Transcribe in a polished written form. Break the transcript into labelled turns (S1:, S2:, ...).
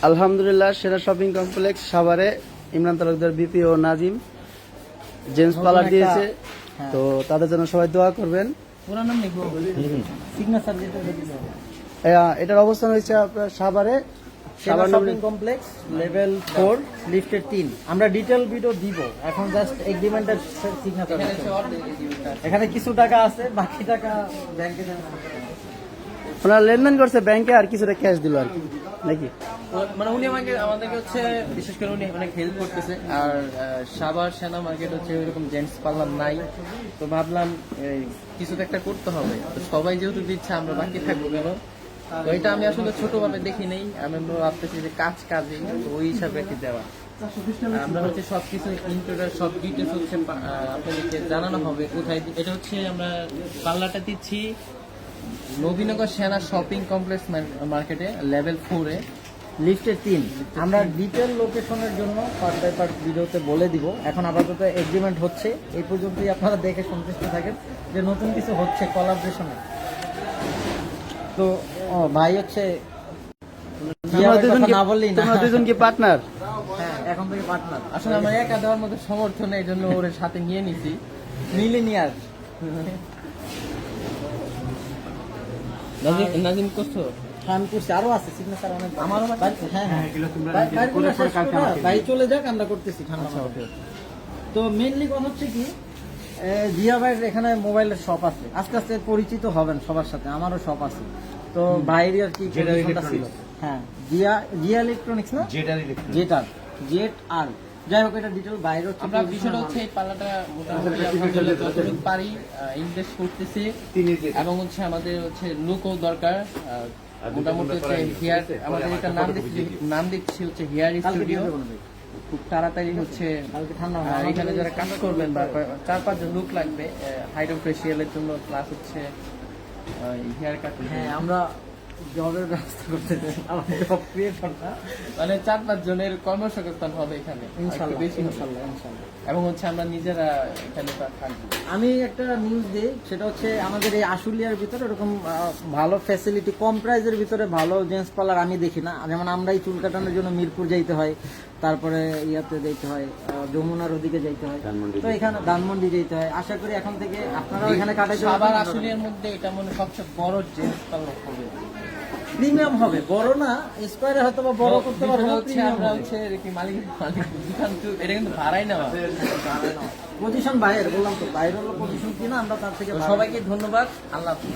S1: আলহামদুলিল্লাহ, সেরা shopping complex সাভারে ইমরান তালুকদার বিপি ও নাজিম জেন্টস পার্লার দিয়েছে। তো তাদের জন্য সবাই দোয়া করবেন। এটার অবস্থান হয়েছে আপনার সাভারে
S2: শপিং কমপ্লেক্স লেভেল 4 লিফটের 3। আমরা ডিটেল ভিডিও দিব, এখন জাস্ট এগ্রিমেন্টের সিগনেচার। এখানে কিছু টাকা আছে, বাকি টাকা ব্যাংকে
S1: ওনারা লেনদেন করছে ব্যাংকে, আর কিছুটা ক্যাশ দিল আর কি, নাকি?
S3: মানে উনি আমাদেরকে হচ্ছে বিশেষ করে উনি অনেক হেল্প করতেছে। আর সাভার সেনা মার্কেট হচ্ছে ওইরকম জেন্টস পার্লার নাই, তো ভাবলাম কিছু তো একটা করতে হবে। তো সবাই যেহেতু দিচ্ছে, আমরা বাকি থাকবো কেন? তো এটা আমি আসলে ছোটভাবে দেখি নেই, আমি ভাবতেছি যে কাজে তো ওই হিসাবে কি দেওয়া। আমরা হচ্ছে সবকিছু ইন্টারভিউ সব ডিটেলস হচ্ছে আপনাদেরকে জানানো হবে কোথায়। এটা হচ্ছে আমরা পার্লারটা দিচ্ছি নবীনগর সেনা শপিং কমপ্লেক্স মার্কেটে লেভেল 4-এ
S2: লিফটের 3। আমরা ডিটেল লোকেশনের জন্য পার্ট বাই পার্ট ভিডিওতে বলে দিব। এখন আপাতত এগ্রিমেন্ট হচ্ছে, এই পর্যন্তই আপনারা দেখে সন্তুষ্ট থাকেন যে নতুন কিছু হচ্ছে কোলাবোরেশনে। তো ভাই হচ্ছে না বললেই না,
S1: দুজন কি পার্টনার?
S2: হ্যাঁ, এখন থেকে পার্টনার।
S3: আসলে আমার একা দেওয়ার মতো সমর্থন এই জন্য ওর সাথে নিয়ে নিছি।
S2: মিলিনিয়ার
S3: নাজিম করছো?
S2: আমি করছি, আরো আছে সিগনেচার অনেক। আমারও ভাই চলে যাক, আমরা করতেছি ঠান্ডা মাথায়। তো মেইনলি কথা হচ্ছে কি, জিয়া ভাইয়ের এখানে মোবাইলের শপ আছে, আস্তে আস্তে পরিচিত হবেন সবার সাথে। আমারও শপ আছে। তো ভাইয়ের আর কি ছিল, হ্যাঁ জিয়া ইলেকট্রনিক্স না, জেট আর যাই হোক, এটা ডিটেল বাইরে হচ্ছে।
S3: আমরা বিষয়টা হচ্ছে এই পাল্লাটা মোটামুটি আমরা যতটুকু পারি ইনভেস্ট করতেছি, এবং হচ্ছে আমাদের হচ্ছে লুকও দরকার। মোটামুটি হচ্ছে হেয়ার, আমাদের এটা নাম দিচ্ছি হচ্ছে হেয়ার স্টুডিও। খুব তাড়াতাড়ি হচ্ছে এখানে যারা কাজ করবেন বা 4-5 জন লোক লাগবে হাইড্রো ফেসিয়ালের জন্য, প্লাস হচ্ছে হেয়ার কাট।
S2: হ্যাঁ, আমরা জবের ব্যবস্থা করতে চাই, আমাদের জব ক্রিয়েটর না,
S3: মানে 4-5 জনের কর্মসংস্থান হবে এখানে
S2: ইনশাআল্লাহ
S3: বেশি,
S2: ইনশাআল্লাহ।
S3: এবং হচ্ছে আমরা নিজেরা এখানে থাকবো।
S2: আমি একটা নিউজ দিই, সেটা হচ্ছে আমাদের এই আশুলিয়ার ভিতরে এরকম ভালো ফ্যাসিলিটি কম প্রাইজের ভিতরে ভালো জেন্টস পার্লার আমি দেখি না। যেমন আমরা এই চুল কাটানোর জন্য মিরপুর যাইতে হয়, তারপরে ইয়াতে যাইতে হয়, যমুনার ওদিকে যাইতে হয়, তো এখানে ধানমন্ডি যাইতে হয়। আশা করি এখন থেকে আপনারাও এখানে কাটাইতে
S3: আবার আশুলিয়ার মধ্যে এটা মনে সবচেয়ে বড় জেন্টস পার্লার হবে।
S2: প্রিমিয়াম হবে, বড় না স্কয়ারে হয়তো বা বড় করতে পারবো না,
S3: আমরা হচ্ছে কি মালিক দোকান, এটা কিন্তু ভাড়াই নেওয়া
S2: পজিশন বাইরের, বললাম তো বাইরের পজিশন কিনা আমরা তার থেকে।
S3: সবাইকে ধন্যবাদ, আল্লাহ হাফেজ।